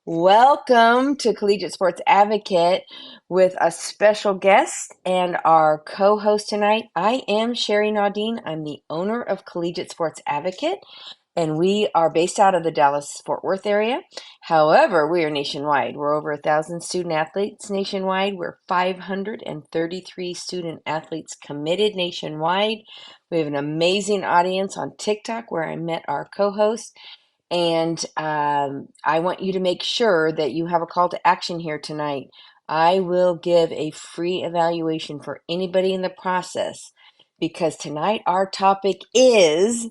Welcome to Collegiate Sports Advocate with a special guest and our co-host tonight. I am Sherry Naudine. I'm the owner of Collegiate Sports Advocate, and we are based out of the Dallas-Fort Worth area. However, we are nationwide. We're over 1,000 student athletes nationwide. We're 533 student athletes committed nationwide. We have an amazing audience on TikTok where I met our co-host. And I want you to make sure that you have a call to action here tonight. I will give a free evaluation for anybody in the process because tonight our topic is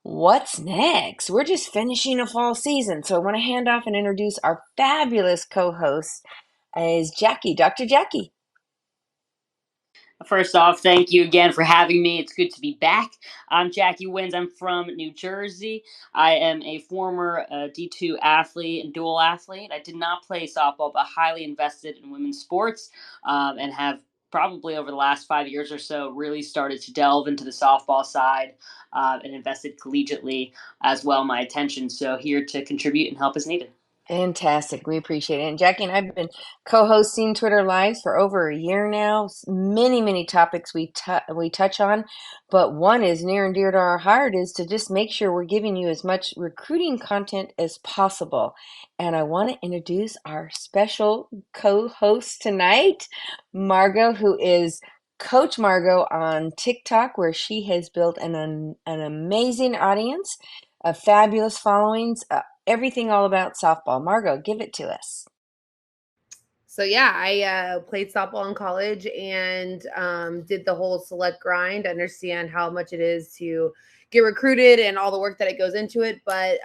what's next? We're just finishing a fall season. So I want to hand off and introduce our fabulous co-host is Jackie, Dr. Jackie. First off, thank you again for having me. It's good to be back. I'm Jackie Wins. I'm from New Jersey. I am a former D2 athlete and dual athlete. I did not play softball, but highly invested in women's sports and have probably over the last 5 years or so really started to delve into the softball side and invested collegiately as well my attention. So here to contribute and help as needed. Fantastic. We appreciate it. And Jackie and I have been co-hosting Twitter Lives for over a year now. Many topics we touch on, but one is near and dear to our heart is to just make sure we're giving you as much recruiting content as possible. And I want to introduce our special co-host tonight, Margo, who is Coach Margo on TikTok, where she has built an amazing audience, a fabulous followings, everything all about softball. Margo, give it to us. So yeah, I played softball in college and did the whole select grind, understand how much it is to get recruited and all the work that it goes into it. But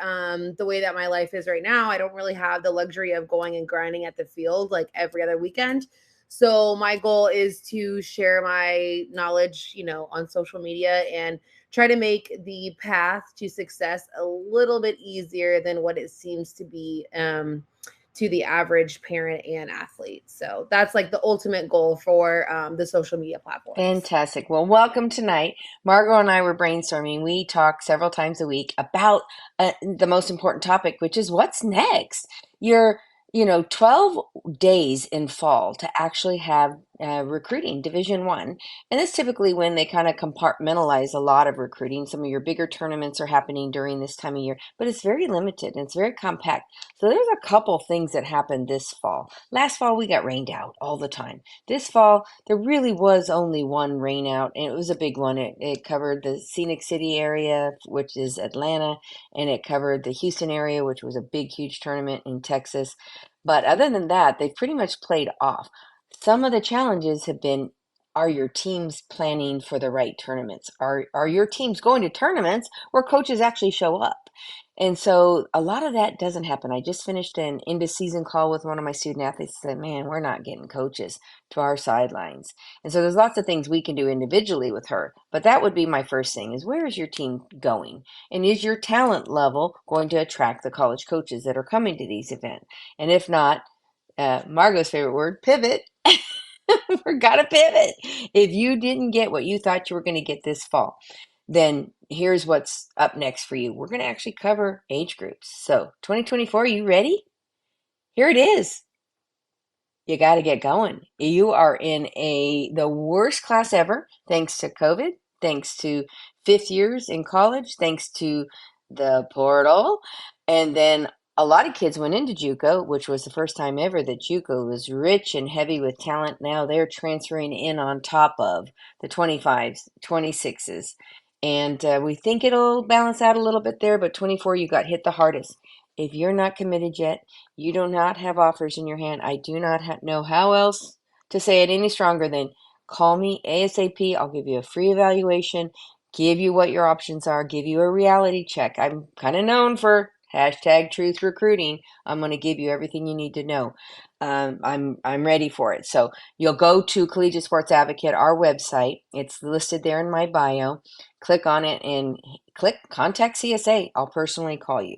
the way that my life is right now, I don't really have the luxury of going and grinding at the field like every other weekend. So my goal is to share my knowledge, on social media and try to make the path to success a little bit easier than what it seems to be. To the average parent and athlete. So that's like the ultimate goal for the social media platforms. Fantastic. Well, welcome tonight. Margo and I were brainstorming. We talk several times a week about the most important topic, which is what's next. You're 12 days in fall to actually have recruiting Division One, and that's typically when they kind of compartmentalize a lot of recruiting. Some of your bigger tournaments are happening during this time of year, but it's very limited and it's very compact. So there's a couple things that happened this fall. Last fall we got rained out all the time. This fall there really was only one rain out, and it was a big one. It covered the Scenic City area, which is Atlanta, and it covered the Houston area, which was a big, huge tournament in Texas. But other than that, they've pretty much played off. Some of the challenges have been, are your teams planning for the right tournaments? Are your teams going to tournaments where coaches actually show up? And so a lot of that doesn't happen. I just finished an end of season call with one of my student athletes that said, man, we're not getting coaches to our sidelines. And so there's lots of things we can do individually with her. But that would be my first thing is where is your team going? And is your talent level going to attract the college coaches that are coming to these events? And if not, Margo's favorite word, pivot. We're gotta pivot. If you didn't get what you thought you were going to get this fall, then here's what's up next for you. We're going to actually cover age groups. So 2024, you ready? Here it is. You got to get going. You are in the worst class ever, thanks to COVID, thanks to fifth years in college, thanks to the portal, and then a lot of kids went into JUCO, which was the first time ever that JUCO was rich and heavy with talent. Now they're transferring in on top of the 25s, 26s. And we think it'll balance out a little bit there, but 24, you got hit the hardest. If you're not committed yet, you do not have offers in your hand. I do not know how else to say it any stronger than call me ASAP. I'll give you a free evaluation, give you what your options are, give you a reality check. I'm kind of known for hashtag truth recruiting. I'm going to give you everything you need to know. I'm ready for it. So you'll go to Collegiate Sports Advocate, our website. It's listed there in my bio. Click on it and click contact CSA. I'll personally call you.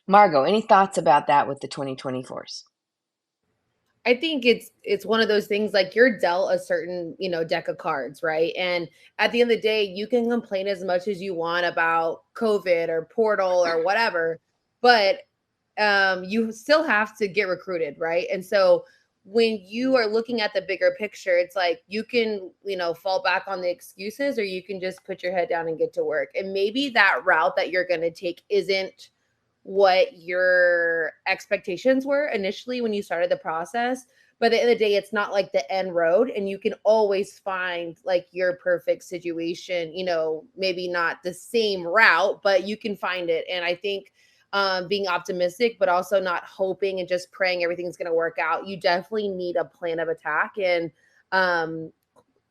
Margo, any thoughts about that with the 2024s? I think it's one of those things like you're dealt a certain, deck of cards, right? And at the end of the day, you can complain as much as you want about COVID or portal or whatever, but you still have to get recruited, right? And so when you are looking at the bigger picture, it's like you can, fall back on the excuses, or you can just put your head down and get to work. And maybe that route that you're going to take isn't what your expectations were initially when you started the process. But at the end of the day, it's not like the end road, and you can always find like your perfect situation, maybe not the same route, but you can find it. And I think being optimistic, but also not hoping and just praying everything's going to work out. You definitely need a plan of attack, and um,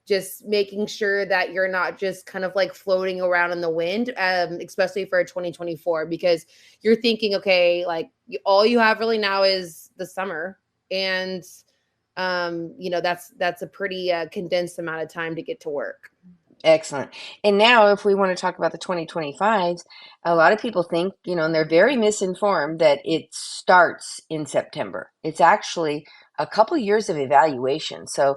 just making sure that you're not just kind of like floating around in the wind, especially for 2024, because you're thinking, okay, like all you have really now is the summer. And, that's a pretty condensed amount of time to get to work. Excellent. And now, if we want to talk about the 2025s, a lot of people think, and they're very misinformed that it starts in September. It's actually a couple years of evaluation. So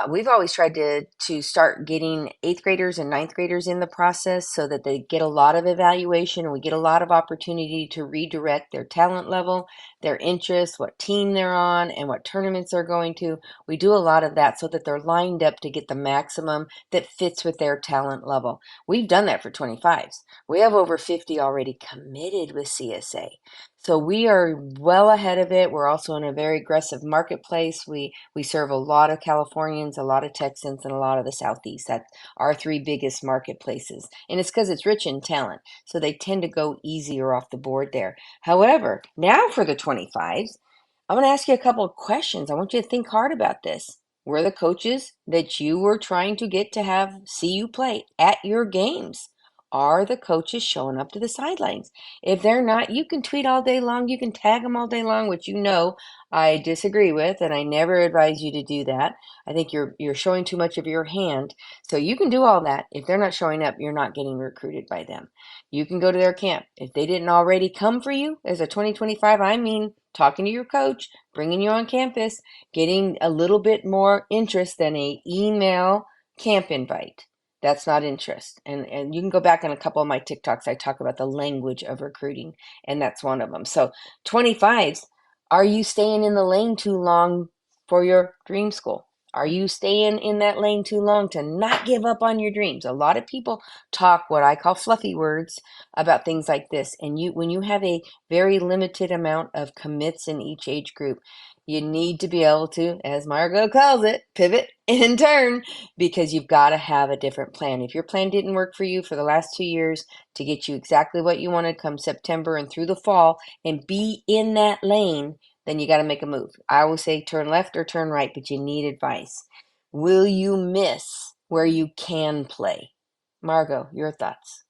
we've always tried to start getting eighth graders and ninth graders in the process so that they get a lot of evaluation, and we get a lot of opportunity to redirect their talent level, their interests, what team they're on, and what tournaments they're going to. We do a lot of that so that they're lined up to get the maximum that fits with their talent level. We've done that for 25s. We have over 50 already committed with CSA. So we are well ahead of it. We're also in a very aggressive marketplace. We serve a lot of Californians, a lot of Texans, and a lot of the Southeast. That's our three biggest marketplaces. And it's because it's rich in talent. So they tend to go easier off the board there. However, now for the 25s, I'm going to ask you a couple of questions. I want you to think hard about this. Were the coaches that you were trying to get to have see you play at your games? Are the coaches showing up to the sidelines? If they're not, you can tweet all day long. You can tag them all day long, which I disagree with, and I never advise you to do that. I think you're showing too much of your hand. So you can do all that. If they're not showing up, you're not getting recruited by them. You can go to their camp. If they didn't already come for you as a 2025, I mean, talking to your coach, bringing you on campus, getting a little bit more interest than a email camp invite. That's not interest. And you can go back on a couple of my TikToks. I talk about the language of recruiting, and that's one of them. So 25s, are you staying in the lane too long for your dream school? Are you staying in that lane too long to not give up on your dreams? A lot of people talk what I call fluffy words about things like this. And when you have a very limited amount of commits in each age group, you need to be able to, as Margo calls it, pivot and turn, because you've got to have a different plan. If your plan didn't work for you for the last 2 years to get you exactly what you wanted come September and through the fall and be in that lane, then you got to make a move. I always say turn left or turn right, but you need advice. Will you miss where you can play? Margo, your thoughts?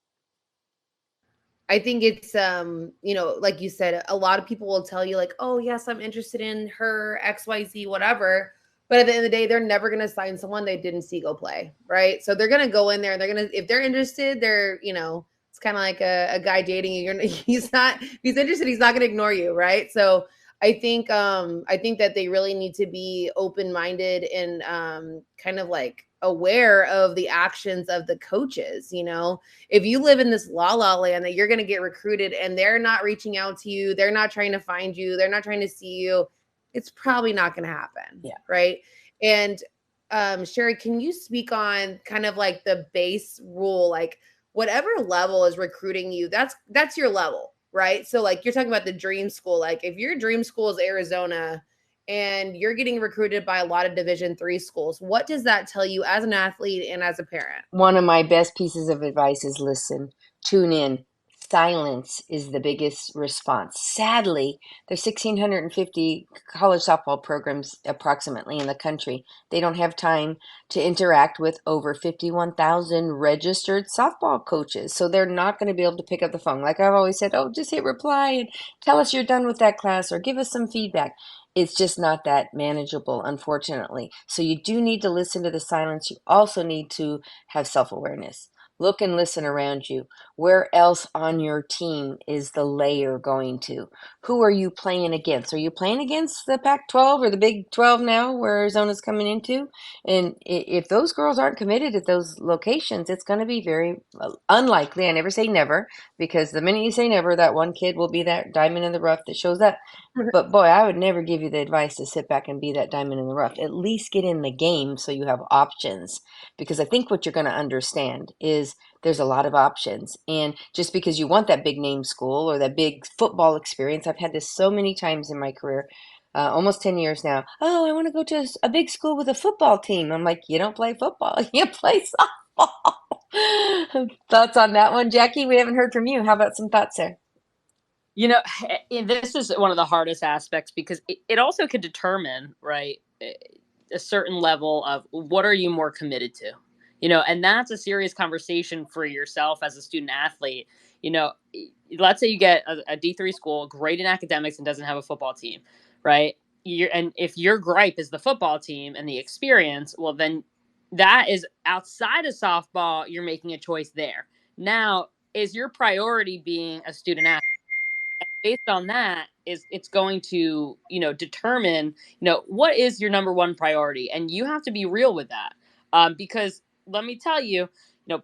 I think it's like you said, a lot of people will tell you like, "Oh, yes, I'm interested in her XYZ whatever." But at the end of the day, they're never going to sign someone they didn't see go play, right? So they're going to go in there and they're going to, if they're interested, it's kind of like a guy dating you. If he's interested, he's not going to ignore you, right? So I think that they really need to be open-minded and kind of like aware of the actions of the coaches. If you live in this la la land that you're going to get recruited and they're not reaching out to you, they're not trying to find you, they're not trying to see you, it's probably not going to happen. Yeah. Right. And Sherry, can you speak on kind of like the base rule, like whatever level is recruiting you, that's your level, right? So like you're talking about the dream school, like if your dream school is Arizona and you're getting recruited by a lot of Division 3 schools, what does that tell you as an athlete and as a parent? One of my best pieces of advice is listen, tune in. Silence is the biggest response. Sadly, there's 1,650 college softball programs approximately in the country. They don't have time to interact with over 51,000 registered softball coaches. So they're not going to be able to pick up the phone. Like I've always said, oh, just hit reply and tell us you're done with that class or give us some feedback. It's just not that manageable, unfortunately. So you do need to listen to the silence. You also need to have self-awareness. Look and listen around you. Where else on your team is the layer going to? Who are you playing against? Are you playing against the Pac-12 or the Big 12 now where Arizona's coming into? And if those girls aren't committed at those locations, it's going to be very unlikely. I never say never, because the minute you say never, that one kid will be that diamond in the rough that shows up. But boy, I would never give you the advice to sit back and be that diamond in the rough. At least get in the game so you have options. Because I think what you're going to understand is there's a lot of options. And just because you want that big name school or that big football experience, I've had this so many times in my career, almost 10 years now. Oh, I want to go to a big school with a football team. I'm like, you don't play football, you play softball. Thoughts on that one, Jackie? We haven't heard from you. How about some thoughts there? You know, and this is one of the hardest aspects because it also could determine, right, a certain level of what are you more committed to, and that's a serious conversation for yourself as a student athlete. You know, let's say you get a D3 school, great in academics, and doesn't have a football team, right? And if your gripe is the football team and the experience, well, then that is outside of softball. You're making a choice there. Now, is your priority being a student athlete? Based on that is it's going to determine what is your number one priority, and you have to be real with that, because let me tell you,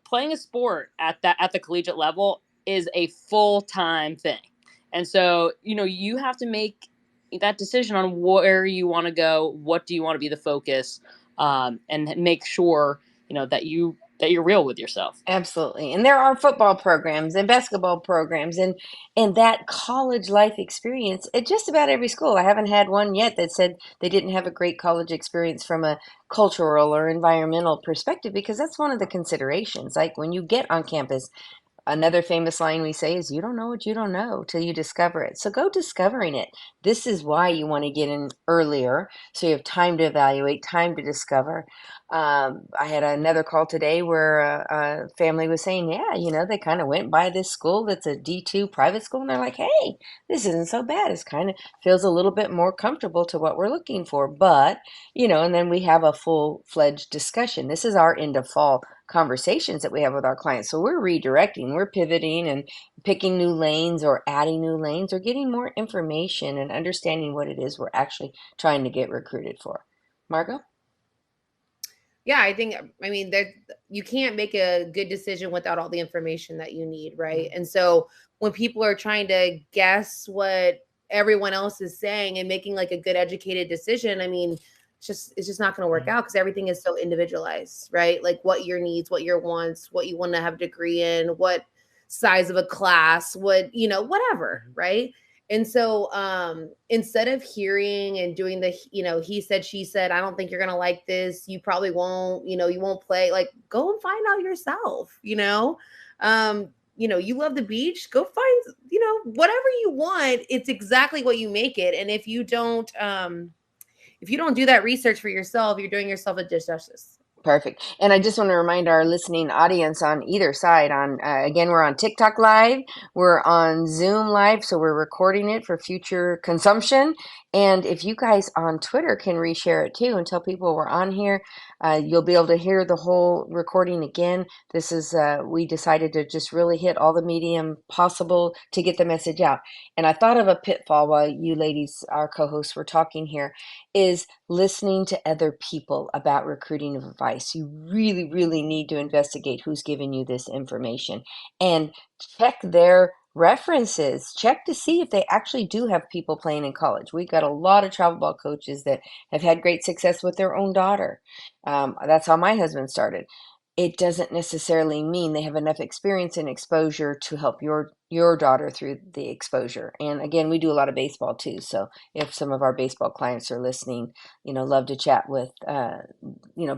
playing a sport at the collegiate level is a full-time thing, and so you have to make that decision on where you want to go, what do you want to be the focus, and make sure that you're real with yourself. Absolutely. And there are football programs and basketball programs and that college life experience at just about every school. I haven't had one yet that said they didn't have a great college experience from a cultural or environmental perspective, because that's one of the considerations. Like when you get on campus, another famous line we say is, you don't know what you don't know till you discover it. So go discovering it. This is why you want to get in earlier, so you have time to evaluate, time to discover. I had another call today where a family was saying, yeah, they kind of went by this school that's a D2 private school, and they're like, hey, this isn't so bad. It's kind of feels a little bit more comfortable to what we're looking for. But, and then we have a full-fledged discussion. This is our end of fall conversations that we have with our clients. So we're redirecting, we're pivoting and picking new lanes or adding new lanes or getting more information and understanding what it is we're actually trying to get recruited for. Margo? Yeah, I mean, there you can't make a good decision without all the information that you need, right? And so when people are trying to guess what everyone else is saying and making like a good educated decision, I mean, it's just not going to work out because everything is so individualized, right? Like what your needs, what your wants, what you want to have a degree in, what size of a class, whatever, right? And so instead of hearing and doing the, he said, she said, I don't think you're going to like this. You probably won't, you won't play. Like, go and find out yourself, you love the beach, go find, whatever you want. It's exactly what you make it. And if you don't do that research for yourself, you're doing yourself a disjustice. Perfect. And I just want to remind our listening audience on either side again, we're on TikTok live, we're on Zoom live, so we're recording it for future consumption. And if you guys on Twitter can reshare it too and tell people we're on here, you'll be able to hear the whole recording again. This is, we decided to just really hit all the medium possible to get the message out. And I thought of a pitfall while you ladies, our co-hosts, were talking here, is listening to other people about recruiting advice. You really, really need to investigate who's giving you this information and check their references. Check to see if they actually do have people playing in college. We've got a lot of travel ball coaches that have had great success with their own daughter. That's how my husband started. It doesn't necessarily mean they have enough experience and exposure to help your daughter through the exposure. And again, we do a lot of baseball too. So if some of our baseball clients are listening, love to chat with,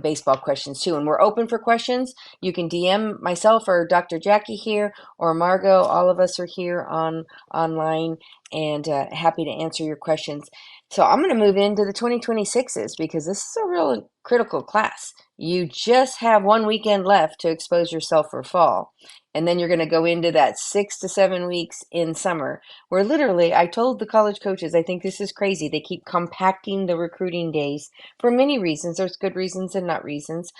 baseball questions too. And we're open for questions. You can DM myself or Dr. Jackie here or Margo. All of us are here online and happy to answer your questions. So I'm going to move into the 2026s because this is a real critical class. You just have one weekend left to expose yourself for fall. And then you're going to go into that 6 to 7 weeks in summer where literally I told the college coaches, I think this is crazy. They keep compacting the recruiting days for many reasons. There's good reasons and not reasons.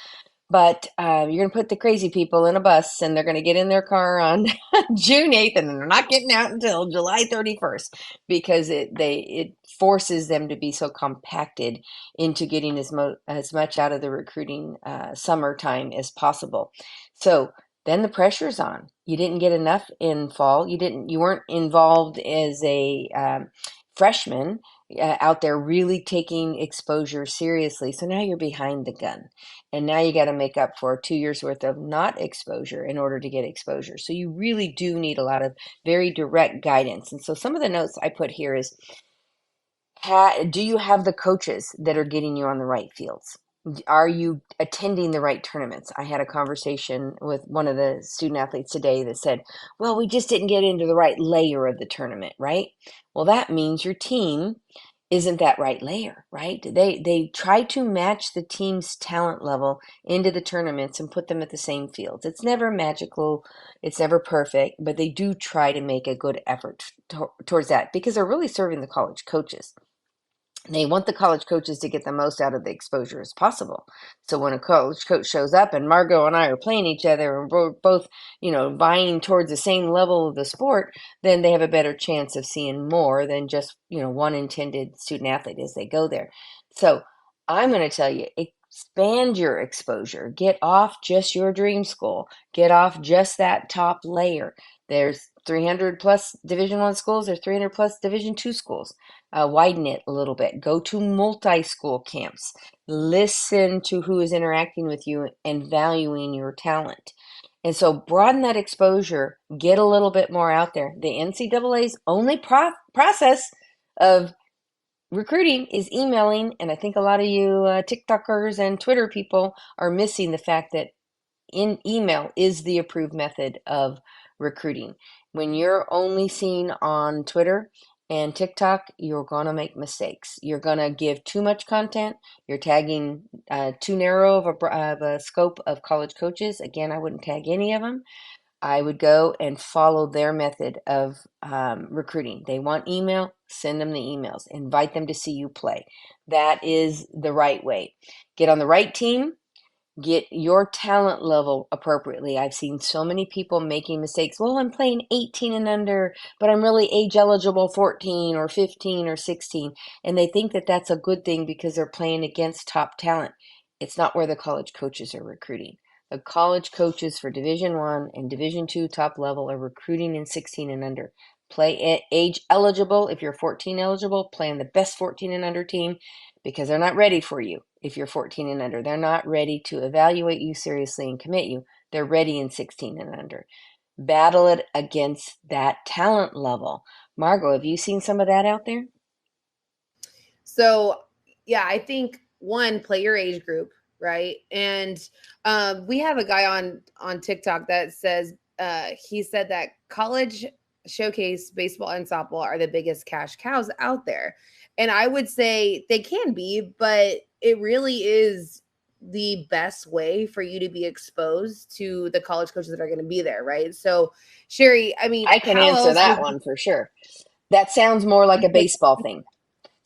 But you're going to put the crazy people in a bus and they're going to get in their car on June 8th and they're not getting out until July 31st because it forces them to be so compacted into getting as much out of the recruiting summertime as possible. So then the pressure's on. You didn't get enough in fall. You weren't involved as a freshman out there really taking exposure seriously. So now you're behind the gun. And now you got to make up for 2 years worth of not exposure in order to get exposure. So you really do need a lot of very direct guidance. And so some of the notes I put here is, do you have the coaches that are getting you on the right fields? Are you attending the right tournaments? I had a conversation with one of the student athletes today that said, well, we just didn't get into the right layer of the tournament, right? Well, that means your team isn't that right layer, right? They try to match the team's talent level into the tournaments and put them at the same fields. It's never magical, it's never perfect, but they do try to make a good effort towards that because they're really serving the college coaches. They want the college coaches to get the most out of the exposure as possible. So when a college coach shows up and Margo and I are playing each other and we're both, vying towards the same level of the sport, then they have a better chance of seeing more than just, one intended student athlete as they go there. So I'm going to tell you, expand your exposure. Get off just your dream school. Get off just that top layer. There's 300 plus Division I schools. There's 300 plus Division II schools. Widen it a little bit. Go to multi-school camps. Listen to who is interacting with you and valuing your talent. And so broaden that exposure. Get a little bit more out there. The NCAA's only process of recruiting is emailing. And I think a lot of you TikTokers and Twitter people are missing the fact that in email is the approved method of recruiting. When you're only seen on Twitter and TikTok, you're going to make mistakes. You're going to give too much content. You're tagging too narrow of a scope of college coaches. Again, I wouldn't tag any of them. I would go and follow their method of recruiting. They want email, send them the emails. Invite them to see you play. That is the right way. Get on the right team. Get your talent level appropriately. I've seen so many people making mistakes. Well, I'm playing 18 and under, but I'm really age eligible 14 or 15 or 16. And they think that that's a good thing because they're playing against top talent. It's not where the college coaches are recruiting. The college coaches for Division I and Division II top level are recruiting in 16 and under. Play age eligible. If you're 14 eligible, play in the best 14 and under team because they're not ready for you if you're 14 and under. They're not ready to evaluate you seriously and commit you. They're ready in 16 and under. Battle it against that talent level. Margo, have you seen some of that out there? So, yeah, I think one, play your age group, right? And we have a guy on TikTok that says he said that college showcase baseball and softball are the biggest cash cows out there. And I would say they can be, but it really is the best way for you to be exposed to the college coaches that are going to be there, right? So, Sherry, I mean, I can how answer else that would one for sure. That sounds more like a baseball thing.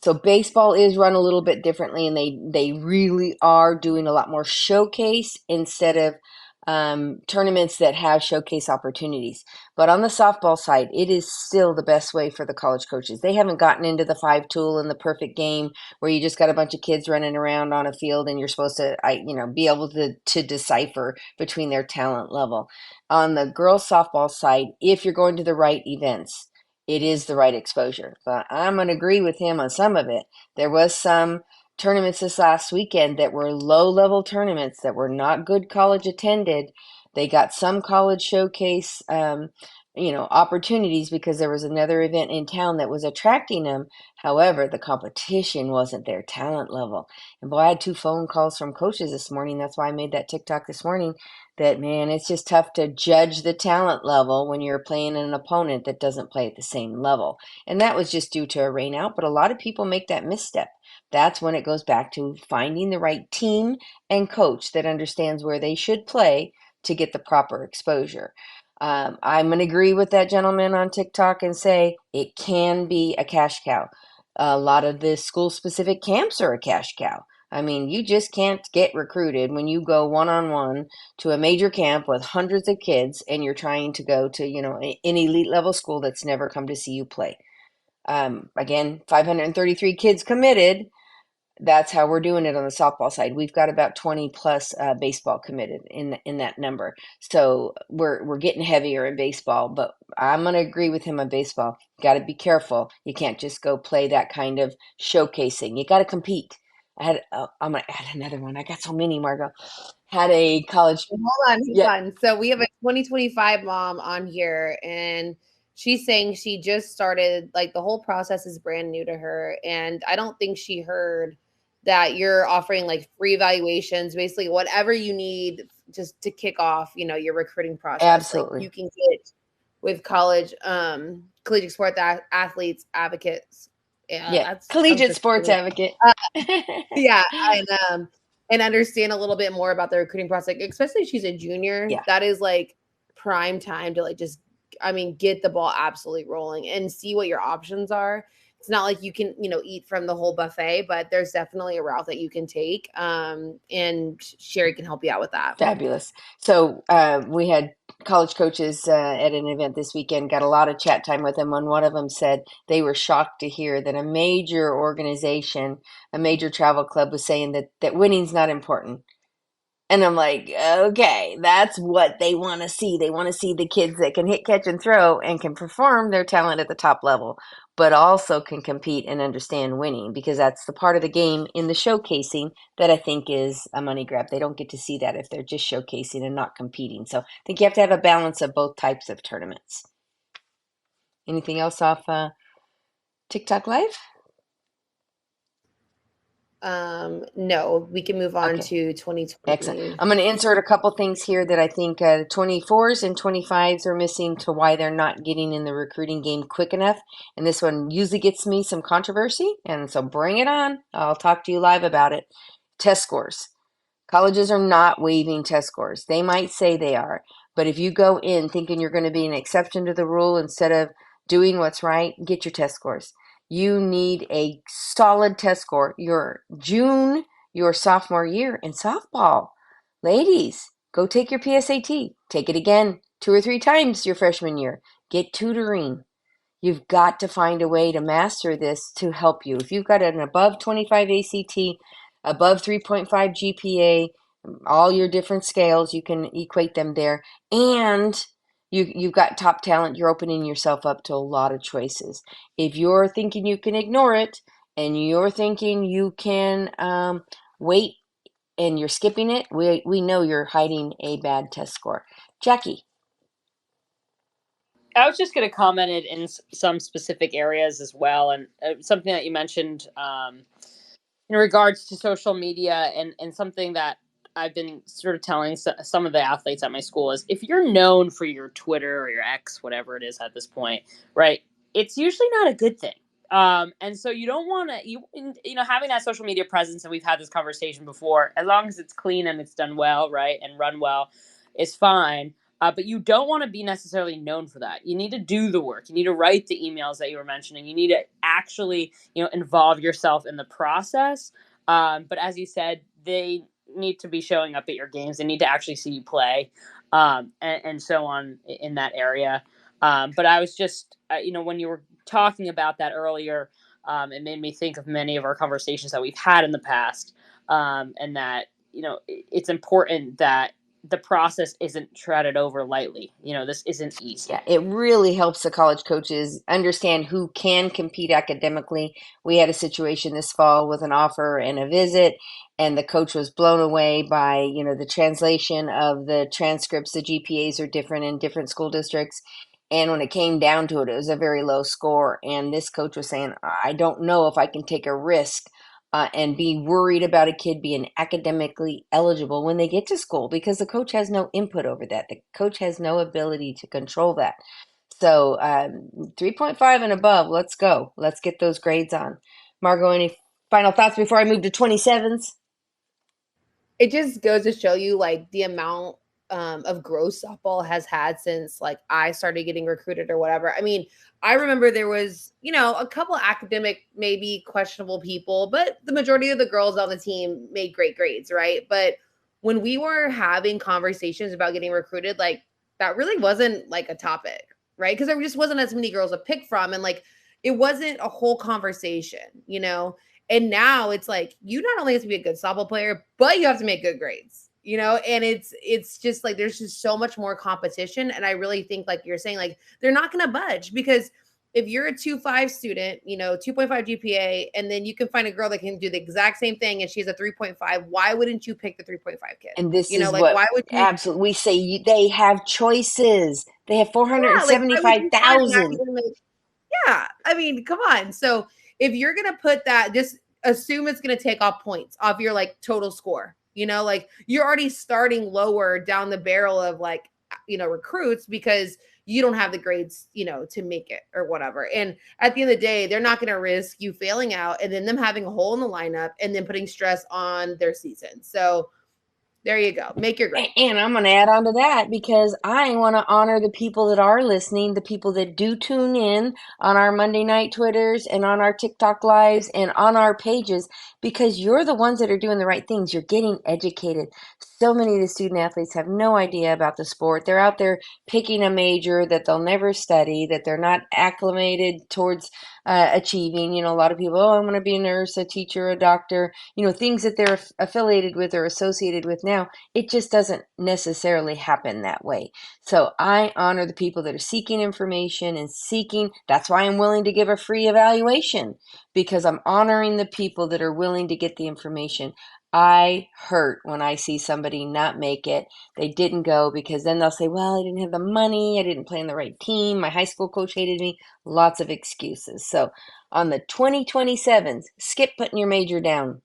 So baseball is run a little bit differently, and they really are doing a lot more showcase instead of tournaments that have showcase opportunities. But on the softball side, it is still the best way for the college coaches. They haven't gotten into the 5 tool and the perfect game where you just got a bunch of kids running around on a field and you're supposed to, be able to decipher between their talent level. On the girls softball side, if you're going to the right events, it is the right exposure. But I'm going to agree with him on some of it. There was some tournaments this last weekend that were low-level tournaments that were not good college attended. They got some college showcase, opportunities because there was another event in town that was attracting them. However, the competition wasn't their talent level. And boy, I had 2 phone calls from coaches this morning. That's why I made that TikTok this morning. That, man, it's just tough to judge the talent level when you're playing an opponent that doesn't play at the same level. And that was just due to a rain out, but a lot of people make that misstep. That's when it goes back to finding the right team and coach that understands where they should play to get the proper exposure. I'm going to agree with that gentleman on TikTok and say it can be a cash cow. A lot of the school specific camps are a cash cow. I mean, you just can't get recruited when you go one-on-one to a major camp with hundreds of kids and you're trying to go to, an elite level school that's never come to see you play. Again, 533 kids committed. That's how we're doing it on the softball side. We've got about 20 plus baseball committed in that number. So we're getting heavier in baseball, but I'm going to agree with him on baseball. Got to be careful. You can't just go play that kind of showcasing. You got to compete. I'm going to add another one. I got so many, Margo. Had a college. Hold on, hold Yeah, on. So we have a 2025 mom on here, and she's saying she just started, like the whole process is brand new to her. And I don't think she heard that you're offering like free evaluations, basically whatever you need just to kick off, your recruiting process. Like absolutely. you can get with collegiate sport athletes advocates. Yeah, Yeah, that's tongue collegiate twister for sports me. advocate. Yeah, and understand a little bit more about the recruiting process, especially if she's a junior. Yeah. That is like prime time to like just, I mean, get the ball absolutely rolling and see what your options are. It's not like you can, eat from the whole buffet, but there's definitely a route that you can take. And Sherry can help you out with that. Fabulous. So we had college coaches at an event this weekend, got a lot of chat time with them. And one of them said they were shocked to hear that a major organization, a major travel club was saying that winning's not important. And I'm like, okay, that's what they want to see. They want to see the kids that can hit, catch, and throw and can perform their talent at the top level, but also can compete and understand winning because that's the part of the game in the showcasing that I think is a money grab. They don't get to see that if they're just showcasing and not competing. So I think you have to have a balance of both types of tournaments. Anything else off TikTok Live? No, we can move on Okay. to Excellent. 2020. I'm going to insert a couple things here that I think 24s and 25s are missing to why they're not getting in the recruiting game quick enough. And this one usually gets me some controversy. And so bring it on. I'll talk to you live about it. Test scores. Colleges are not waiving test scores. They might say they are. But if you go in thinking you're going to be an exception to the rule instead of doing what's right, get your test scores. You need a solid test score. Your sophomore year in softball. Ladies, go take your PSAT. Take it again 2 or 3 times your freshman year. Get tutoring. You've got to find a way to master this to help you. If you've got an above 25 ACT, above 3.5 GPA, all your different scales, you can equate them there. And you've got top talent, you're opening yourself up to a lot of choices. If you're thinking you can ignore it and you're thinking you can wait and you're skipping it, we know you're hiding a bad test score. Jackie. I was just going to comment it in some specific areas as well, and something that you mentioned in regards to social media, and something that I've been sort of telling some of the athletes at my school is if you're known for your Twitter or your X, whatever it is at this point, right? It's usually not a good thing. And so you don't want to, having that social media presence, and we've had this conversation before, as long as it's clean and it's done well, right, and run well, is fine. But you don't want to be necessarily known for that. You need to do the work. You need to write the emails that you were mentioning. You need to actually, involve yourself in the process. But as you said, they need to be showing up at your games. They need to actually see you play, and so on in that area. But I was just, when you were talking about that earlier, it made me think of many of our conversations that we've had in the past, and that it's important that the process isn't treaded over lightly. This isn't easy. Yeah, it really helps the college coaches understand who can compete academically. We had a situation this fall with an offer and a visit, and the coach was blown away by, the translation of the transcripts. The GPAs are different in different school districts. And when it came down to it, it was a very low score. And this coach was saying, I don't know if I can take a risk and be worried about a kid being academically eligible when they get to school because the coach has no input over that. The coach has no ability to control that. So 3.5 and above, let's go. Let's get those grades on. Margo, any final thoughts before I move to 27s? It just goes to show you like the amount of growth softball has had since like I started getting recruited or whatever. I mean, I remember there was, you know, a couple academic, maybe questionable people, but the majority of the girls on the team made great grades, right? But when we were having conversations about getting recruited, like that really wasn't like a topic, right? Because there just wasn't as many girls to pick from. And like it wasn't a whole conversation, you know? And now it's like you not only have to be a good softball player, but you have to make good grades, you know? And it's just like there's just so much more competition. And I really think, like you're saying, like they're not gonna budge because if you're a 2.5 student, you know, 2.5 GPA, and then you can find a girl that can do the exact same thing and she's a 3.5, why wouldn't you pick the 3.5 kid? And this You know, is like what why would you absolutely we say they have choices. They have yeah, like why would you automatically 475,000. make yeah, I mean, come on. So if you're gonna put that, just assume it's gonna take off points off your like total score. You know, like you're already starting lower down the barrel of like you know recruits because you don't have the grades, you know, to make it or whatever. And at the end of the day, they're not gonna risk you failing out and then them having a hole in the lineup and then putting stress on their season. So there you go. Make your grade. And I'm going to add on to that because I want to honor the people that are listening, the people that do tune in on our Monday night Twitters and on our TikTok lives and on our pages because you're the ones that are doing the right things. You're getting educated. So many of the student athletes have no idea about the sport. They're out there picking a major that they'll never study, that they're not acclimated towards achieving. You know, a lot of people, oh, I'm going to be a nurse, a teacher, a doctor, you know, things that they're affiliated with or associated with now. It just doesn't necessarily happen that way. So I honor the people that are seeking information and seeking. That's why I'm willing to give a free evaluation because I'm honoring the people that are willing to get the information. I hurt when I see somebody not make it. They didn't go because then they'll say, well, I didn't have the money. I didn't play in the right team. My high school coach hated me. Lots of excuses. So on the 2027s, skip putting your major down.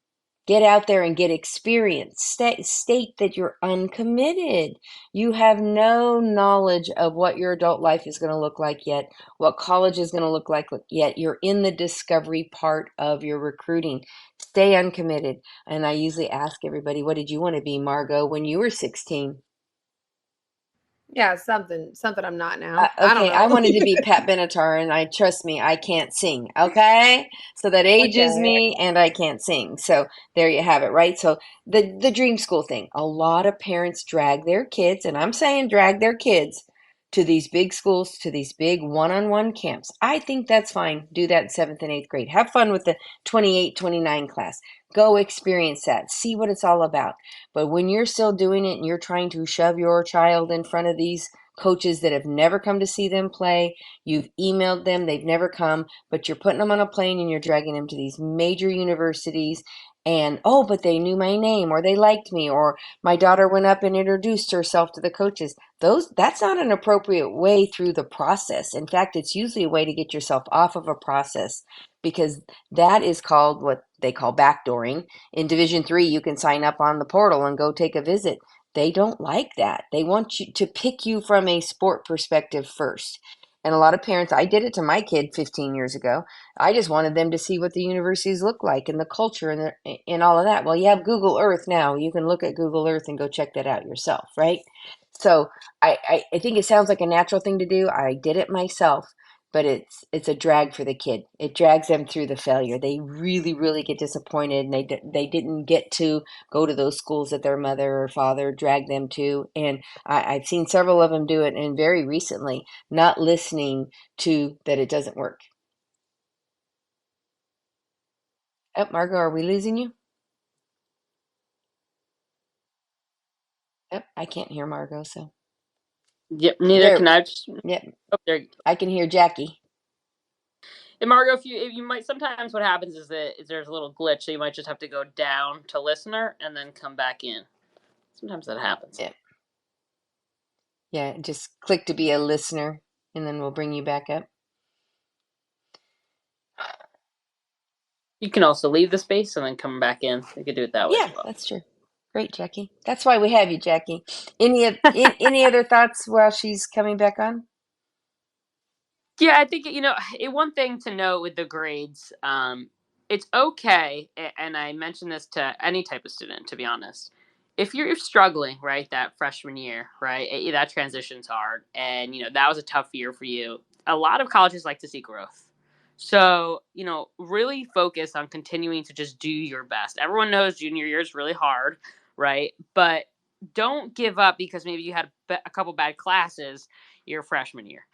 Get out there and get experience. State that you're uncommitted. You have no knowledge of what your adult life is going to look like yet, what college is going to look like yet. You're in the discovery part of your recruiting. Stay uncommitted. And I usually ask everybody, what did you want to be, Margo, when you were 16? Yeah, something I'm not now. I don't Okay, I know. wanted to be Pat Benatar, and I trust me, I can't sing. Okay, so that ages Okay. me, and I can't sing. So there you have it, right? So the dream school thing. A lot of parents drag their kids, and I'm saying drag their kids to these big schools, to these big one-on-one camps. I think that's fine. Do that in seventh and eighth grade. Have fun with the 28, 29 class. Go experience that. See what it's all about. But when you're still doing it and you're trying to shove your child in front of these coaches that have never come to see them play. You've emailed them, they've never come, but you're putting them on a plane and you're dragging them to these major universities. And oh, but they knew my name or they liked me or my daughter went up and introduced herself to the coaches. That's not an appropriate way through the process. In fact, it's usually a way to get yourself off of a process because that is called what they call backdooring. In Division 3, you can sign up on the portal and go take a visit. They don't like that. They want you to pick you from a sport perspective first. And a lot of parents, I did it to my kid 15 years ago. I just wanted them to see what the universities look like and the culture and all of that. Well, you have Google Earth now. You can look at Google Earth and go check that out yourself, right? So I think it sounds like a natural thing to do. I did it myself, but it's a drag for the kid. It drags them through the failure. They really, really get disappointed and they didn't get to go to those schools that their mother or father dragged them to. And I've seen several of them do it, and very recently, not listening to that it doesn't work. Oh, Margo, are we losing you? Oh, I can't hear Margo, so Yep, neither can there. I. Just, Yep, oh, there you go. I can hear Jackie. And Margo, if you might sometimes what happens is that is there's a little glitch, so you might just have to go down to listener and then come back in. Sometimes that happens. Yeah, yeah. Just click to be a listener, and then we'll bring you back up. You can also leave the space and then come back in. You could do it that way as Yeah, well. that's true. Great, Jackie. That's why we have you, Jackie. Any other thoughts while she's coming back on? Yeah, I think one thing to note with the grades, it's okay, and I mention this to any type of student, to be honest. if you're struggling, right, that freshman year, right, that transition's hard, and that was a tough year for you. A lot of colleges like to see growth, so really focus on continuing to just do your best. Everyone knows junior year is really hard, right? But don't give up because maybe you had a couple bad classes your freshman year.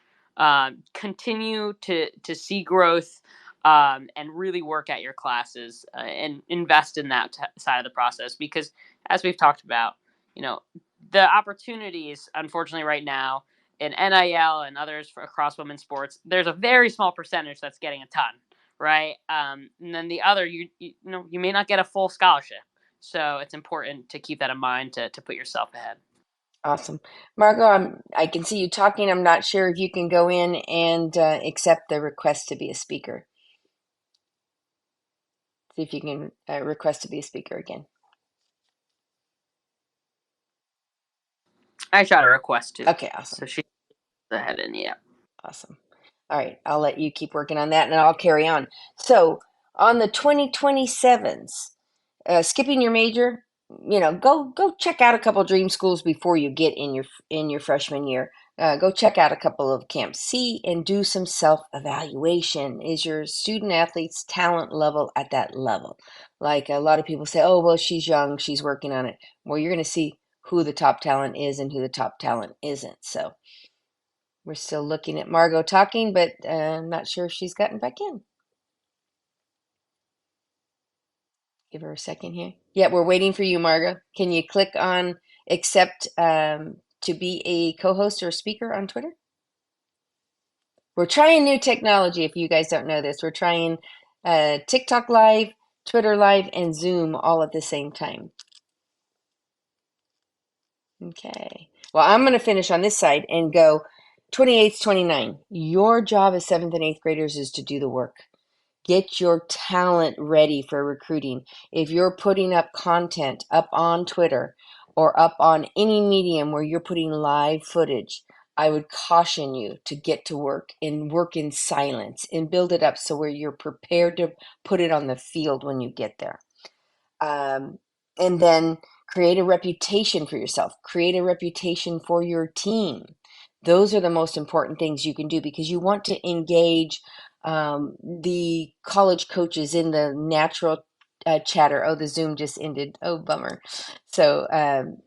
Continue to see growth, and really work at your classes, and invest in that side of the process, because as we've talked about, you know, the opportunities, unfortunately, right now in NIL and others across women's sports, there's a very small percentage that's getting a ton, right? And then the other, you may not get a full scholarship. So it's important to keep that in mind to put yourself ahead. Awesome. Margo, I can see you talking. I'm not sure if you can go in and accept the request to be a speaker. See if you can request to be a speaker again. I shot a request too. Okay, awesome. So she's ahead in, yeah. Awesome. All right, I'll let you keep working on that and I'll carry on. So on the 2027s, skipping your major, go check out a couple dream schools before you get in your freshman year. Go check out a couple of camps. See and do some self-evaluation. Is your student athlete's talent level at that level? Like a lot of people say, oh, well, she's young, she's working on it. Well, you're going to see who the top talent is and who the top talent isn't. So we're still looking at Margo talking, but I'm not sure if she's gotten back in. Give her a second here. Yeah, we're waiting for you, Margo. Can you click on accept to be a co-host or speaker on Twitter? We're trying new technology. If you guys don't know this, we're trying TikTok Live, Twitter Live, and Zoom all at the same time. Okay. Well, I'm going to finish on this side and go 28th, 29. Your job as 7th and 8th graders is to do the work. Get your talent ready for recruiting. If you're putting up content up on Twitter or up on any medium where you're putting live footage, I would caution you to get to work and work in silence and build it up so where you're prepared to put it on the field when you get there. And then create a reputation for yourself, create a reputation for your team. Those are the most important things you can do because you want to engage the college coaches in the natural chatter. Oh, the Zoom just ended. Oh, bummer. So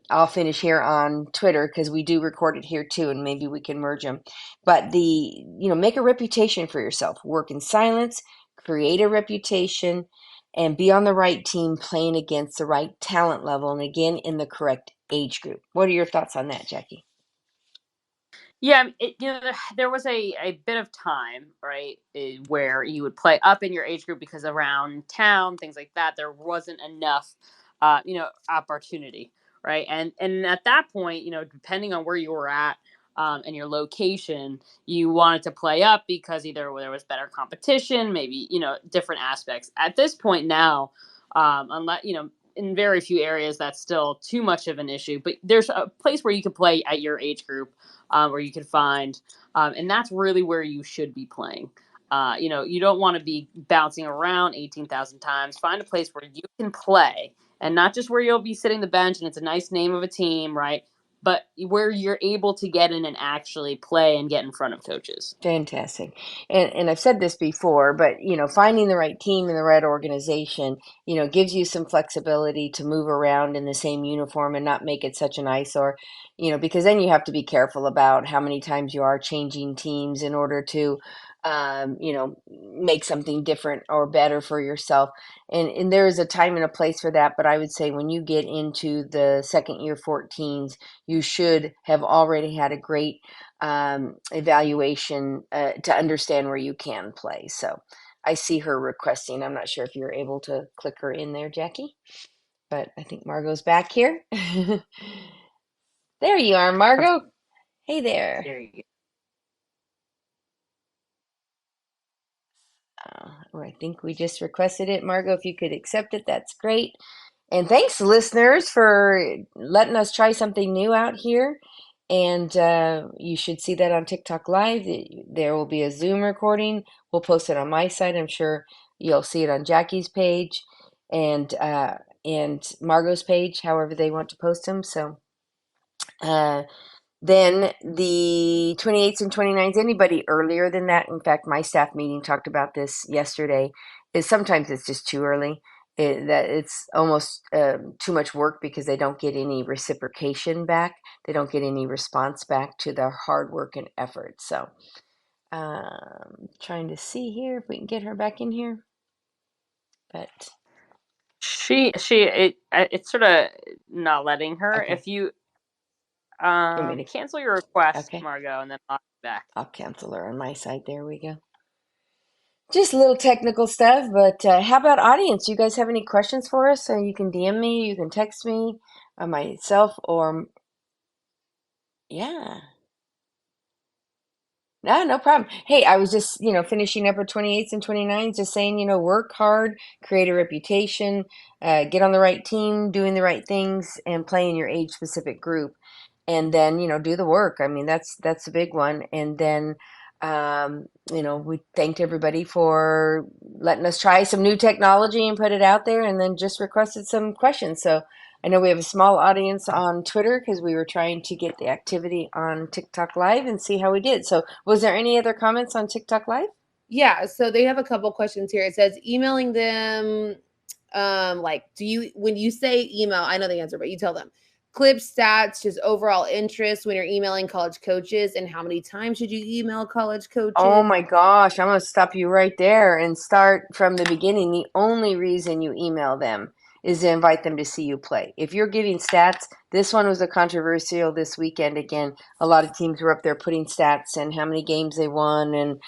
I'll finish here on Twitter because we do record it here too, and maybe we can merge them. But make a reputation for yourself. Work in silence, create a reputation, and be on the right team playing against the right talent level, and again in the correct age group. What are your thoughts on that, Jackie? Yeah, there was a bit of time, right, where you would play up in your age group because around town, things like that, there wasn't enough, opportunity, right? And at that point, depending on where you were at, and your location, you wanted to play up because either there was better competition, maybe different aspects. At this point now, unless in very few areas that's still too much of an issue, but there's a place where you can play at your age group, where you can find, and that's really where you should be playing. You don't want to be bouncing around 18,000 times. Find a place where you can play, and not just where you'll be sitting the bench and it's a nice name of a team, right? But where you're able to get in and actually play and get in front of coaches. Fantastic. And I've said this before, but finding the right team and the right organization, gives you some flexibility to move around in the same uniform and not make it such an eyesore, because then you have to be careful about how many times you are changing teams in order to make something different or better for yourself. And there is a time and a place for that. But I would say when you get into the second year 14s, you should have already had a great evaluation to understand where you can play. So I see her requesting. I'm not sure if you're able to click her in there, Jackie, but I think Margo's back here. There you are, Margo. Hey there. There you go. Or I think we just requested it. Margo, if you could accept it, that's great. And thanks, listeners, for letting us try something new out here. And you should see that on TikTok Live. There will be a Zoom recording. We'll post it on my site. I'm sure you'll see it on Jackie's page. And and Margot's page, however they want to post them. So then the 28th and 29th, anybody earlier than that, in fact, my staff meeting talked about this yesterday, is sometimes it's just too early. That it's almost too much work because they don't get any reciprocation back. They don't get any response back to their hard work and effort. So trying to see here if we can get her back in here. But it's sort of not letting her. okay. If you You want me to? cancel your request, Okay. Margo, and then I'll be back. I'll cancel her on my side. There we go. Just a little technical stuff, but how about audience? You guys have any questions for us? So you can DM me, you can text me, myself, or yeah. No problem. Hey, I was just, finishing up with 28s and 29s, just saying, work hard, create a reputation, get on the right team, doing the right things, and play in your age-specific group. And then, do the work. I mean, that's a big one. And then, we thanked everybody for letting us try some new technology and put it out there, and then just requested some questions. So I know we have a small audience on Twitter because we were trying to get the activity on TikTok Live and see how we did. So was there any other comments on TikTok Live? Yeah, so they have a couple questions here. It says emailing them, like, when you say email, I know the answer, but you tell them. Clip stats, just overall interest when you're emailing college coaches, and how many times should you email college Oh coaches? my gosh, I'm going to stop you right there and start from the beginning. The only reason you email them is to invite them to see you play. If you're giving stats, this one was a controversial this weekend again. A lot of teams were up there putting stats and how many games they won and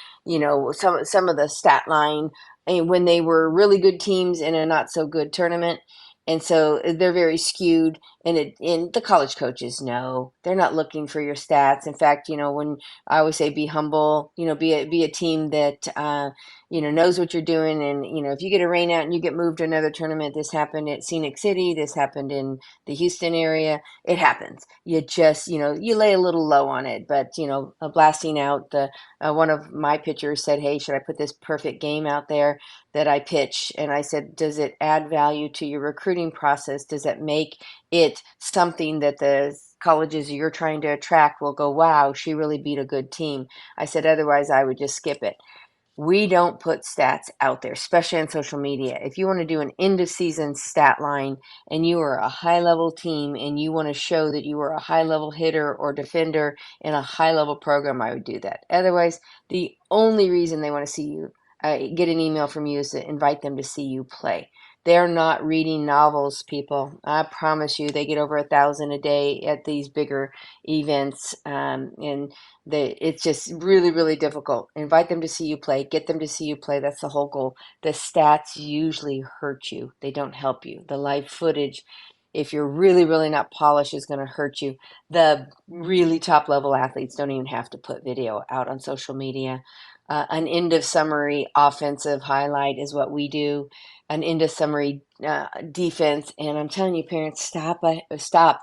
some of the stat line and when they were really good teams in a not so good tournament. And so they're very skewed and the college coaches know they're not looking for your stats. In fact, when I always say be humble, be a team that, knows what you're doing. And, if you get a rain out and you get moved to another tournament, this happened at Scenic City, this happened in the Houston area, it happens. You just, you lay a little low on it, but, blasting out one of my pitchers said, hey, should I put this perfect game out there that I pitch? And I said, does it add value to your recruiting process? Does it make it something that the colleges you're trying to attract will go, wow, she really beat a good team? I said, otherwise I would just skip it. We don't put stats out there, especially on social media. If you want to do an end of season stat line and you are a high level team and you want to show that you are a high level hitter or defender in a high level program, I would do that. Otherwise, the only reason they want to see you, get an email from you, is to invite them to see you play. They're not reading novels, people. I promise you, they get over 1,000 a day at these bigger events, and it's just really, really difficult. Invite them to see you play. Get them to see you play. That's the whole goal. The stats usually hurt you. They don't help you. The live footage, if you're really, really not polished, is going to hurt you. The really top level athletes don't even have to put video out on social media. An end of summary offensive highlight is what we do. An end of summary defense, and I'm telling you, parents, stop.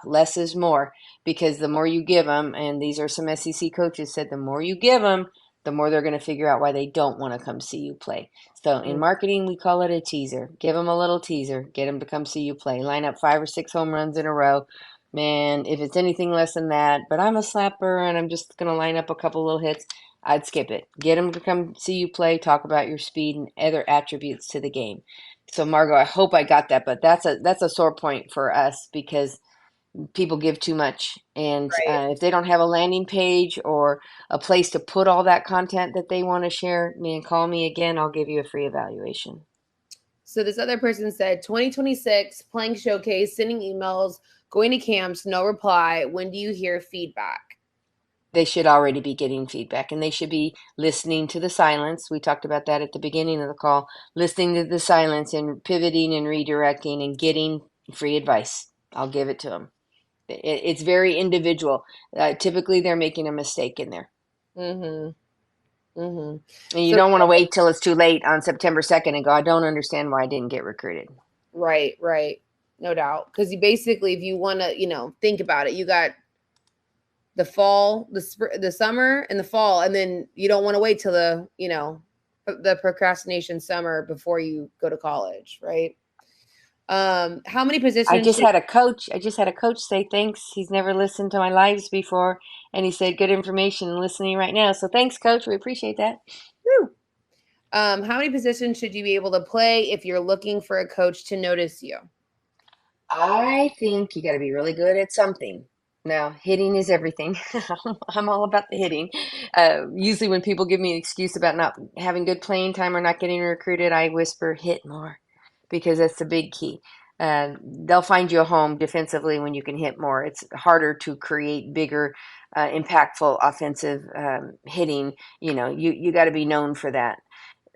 Less is more, because the more you give them, and these are some SEC coaches said, the more you give them, the more they're going to figure out why they don't want to come see you play. So in marketing, we call it a teaser. Give them a little teaser. Get them to come see you play. Line up 5 or 6 home runs in a row. Man, if it's anything less than that, but I'm a slapper and I'm just going to line up a couple little hits, I'd skip it. Get them to come see you play, talk about your speed and other attributes to the game. So Margo, I hope I got that, but that's a sore point for us because people give too much, and Right. if they don't have a landing page or a place to put all that content that they want to share, man, call me again. I'll give you a free evaluation. So this other person said 2026 playing showcase, sending emails, going to camps, no reply. When do you hear feedback? They should already be getting feedback, and they should be listening to the silence. We talked about that at the beginning of the call. Listening to the silence and pivoting and redirecting and getting free advice. I'll give it to them. It's very individual. Typically, they're making a mistake in there. Mm-hmm. Mm-hmm. And you So don't want to wait till it's too late on September 2nd and go, I don't understand why I didn't get recruited. right, right. No doubt. Because you basically, if you want to, think about it, you got the fall, the summer and the fall, and then you don't want to wait till the procrastination summer before you go to college, right? How many I positions just should had a coach. I just had a coach say thanks. He's never listened to my lives before, and he said good information and listening right now. So thanks, coach. We appreciate that. Woo. How many positions should you be able to play if you're looking for a coach to notice you? I think you got to be really good at something. Now, hitting is everything. I'm all about the hitting. Usually, when people give me an excuse about not having good playing time or not getting recruited, I whisper, hit more, because that's the big key. They'll find you a home defensively when you can hit more. It's harder to create bigger, impactful offensive hitting. You got to be known for that.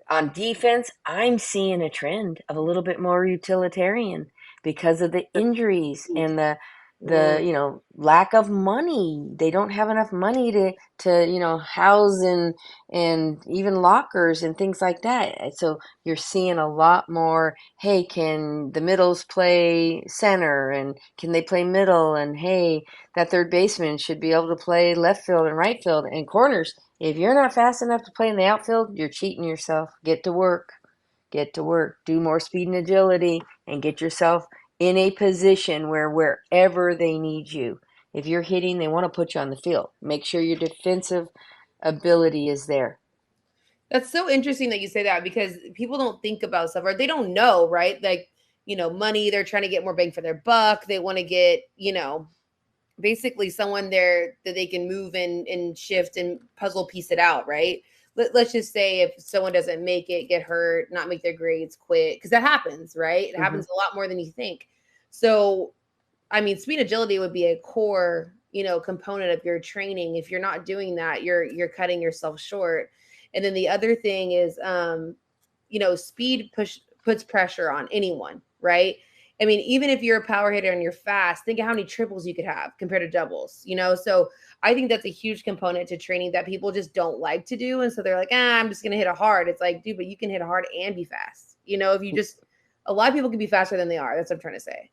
On defense, I'm seeing a trend of a little bit more utilitarian because of the injuries and the Mm. lack of money. They don't have enough money to house and even lockers and things like that. So you're seeing a lot more, hey, can the middles play center, and can they play middle, and hey, that third baseman should be able to play left field and right field and corners. If you're not fast enough to play in the outfield, you're cheating yourself. Get to work. Get to work. Do more speed and agility and get yourself in a position where wherever they need you. If you're hitting, they want to put you on the field. Make sure your defensive ability is there. That's so interesting that you say that because people don't think about stuff or they don't know, right? Like, money, they're trying to get more bang for their buck. They want to get, basically someone there that they can move and shift and puzzle piece it out, right? Let's just say if someone doesn't make it, get hurt, not make their grades, quit, because that happens, right? It Hmm. happens a lot more than you think. So, I mean, speed agility would be a core, component of your training. If you're not doing that, you're cutting yourself short. And then the other thing is, speed puts pressure on anyone, right? I mean, even if you're a power hitter and you're fast, think of how many triples you could have compared to doubles. So I think that's a huge component to training that people just don't like to do. And so they're like, I'm just going to hit it hard. It's like, dude, but you can hit it hard and be fast. If you just, a lot of people can be faster than they are. That's what I'm trying to say.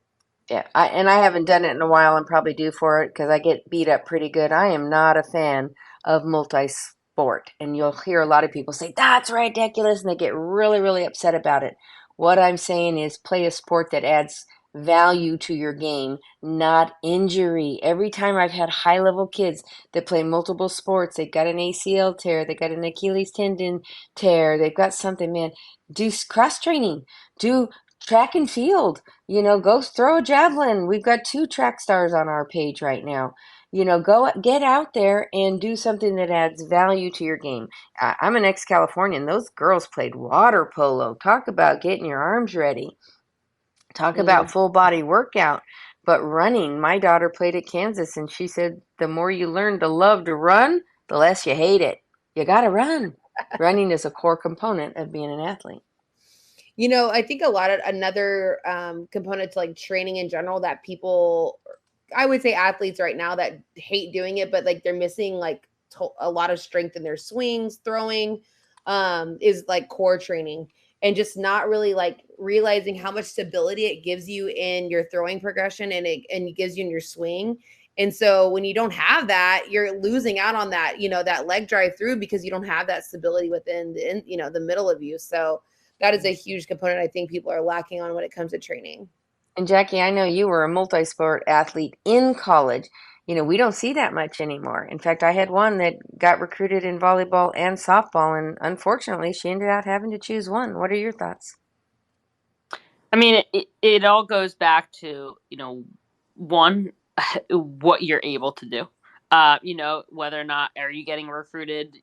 Yeah, I haven't done it in a while and probably due for it because I get beat up pretty good. I am not a fan of multi-sport, and you'll hear a lot of people say that's ridiculous, and they get really, really upset about it. What I'm saying is play a sport that adds value to your game, not injury. Every time I've had high-level kids that play multiple sports, they've got an ACL tear, they got an Achilles tendon tear, they've got something, man. Do cross training, do track and field. Go throw a javelin. We've got 2 track stars on our page right now. Go get out there and do something that adds value to your game. I'm an ex-Californian. Those girls played water polo. Talk about getting your arms ready. Talk about Mm. full body workout. But running, my daughter played at Kansas, and she said the more you learn to love to run, the less you hate it. You got to run. Running is a core component of being an athlete. I think a lot of another component to like training in general that people, I would say athletes right now that hate doing it, but like they're missing like a lot of strength in their swings, throwing, is like core training and just not really like realizing how much stability it gives you in your throwing progression and it gives you in your swing. And so when you don't have that, you're losing out on that, that leg drive through because you don't have that stability within the middle of you. So that is a huge component I think people are lacking on when it comes to training. And Jackie, I know you were a multi-sport athlete in college. We don't see that much anymore. In fact, I had one that got recruited in volleyball and softball, and unfortunately, she ended up having to choose one. What are your thoughts? I mean, it all goes back to, one, what you're able to do. Whether or not are you getting recruited,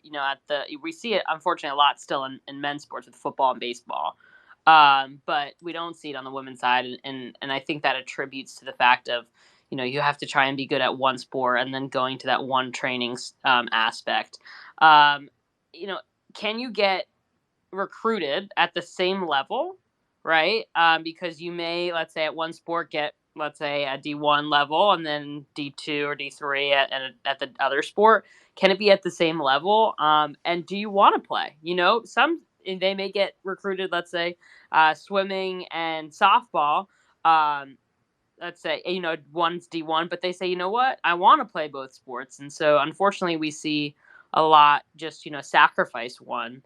we see it unfortunately a lot still in men's sports with football and baseball. But we don't see it on the women's side. And I think that attributes to the fact of, you have to try and be good at one sport and then going to that one training aspect. Um, you know, can you get recruited at the same level, right? Because you may, let's say, at one sport get, let's say, a D1 level and then D2 or D3 at the other sport. Can it be at the same level? And do you want to play? Some they may get recruited, let's say, swimming and softball. Let's say, one's D1, but they say, you know what, I want to play both sports. And so unfortunately we see a lot just, sacrifice one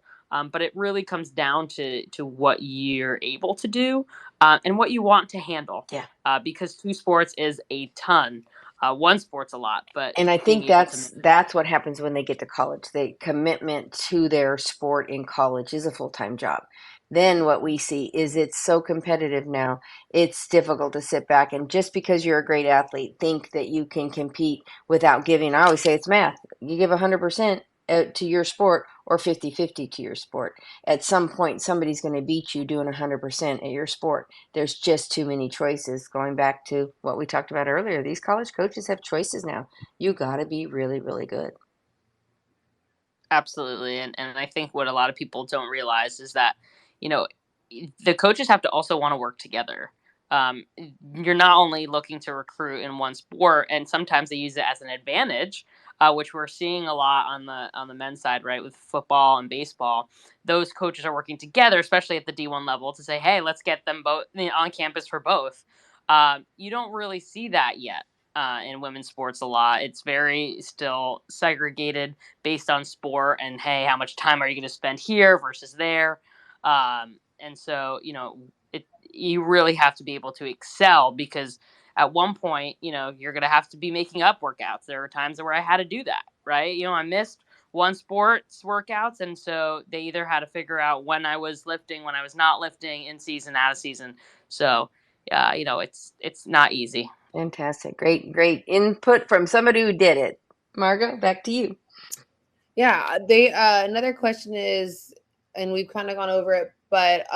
But it really comes down to what you're able to do and what you want to handle. Yeah. Because two sports is a ton. One sport's a lot, but And I being think able to that's what happens when they get to college. The commitment to their sport in college is a full-time job. Then what we see is it's so competitive now, it's difficult to sit back and just because you're a great athlete, think that you can compete without giving. I always say it's math. You give 100% to your sport or 50-50 to your sport. At some point, somebody's going to beat you doing 100% at your sport. There's just too many choices. Going back to what we talked about earlier, these college coaches have choices now. You got to be really, really good. Absolutely. And I think what a lot of people don't realize is that, you know, the coaches have to also want to work together. Um, you're not only looking to recruit in one sport, and sometimes they use it as an advantage, which we're seeing a lot on the men's side, right, with football and baseball. Those coaches are working together, especially at the D1 level, to say, hey, let's get them both on campus for both. You don't really see that yet in women's sports a lot. It's very still segregated based on sport and hey, how much time are you going to spend here versus there? And so, you really have to be able to excel because at one point, you're going to have to be making up workouts. There are times where I had to do that, right? I missed one sports workouts. And so they either had to figure out when I was lifting, when I was not lifting, in season, out of season. So, it's not easy. Fantastic. Great input from somebody who did it. Margo, back to you. Yeah, they another question is, and we've kind of gone over it, but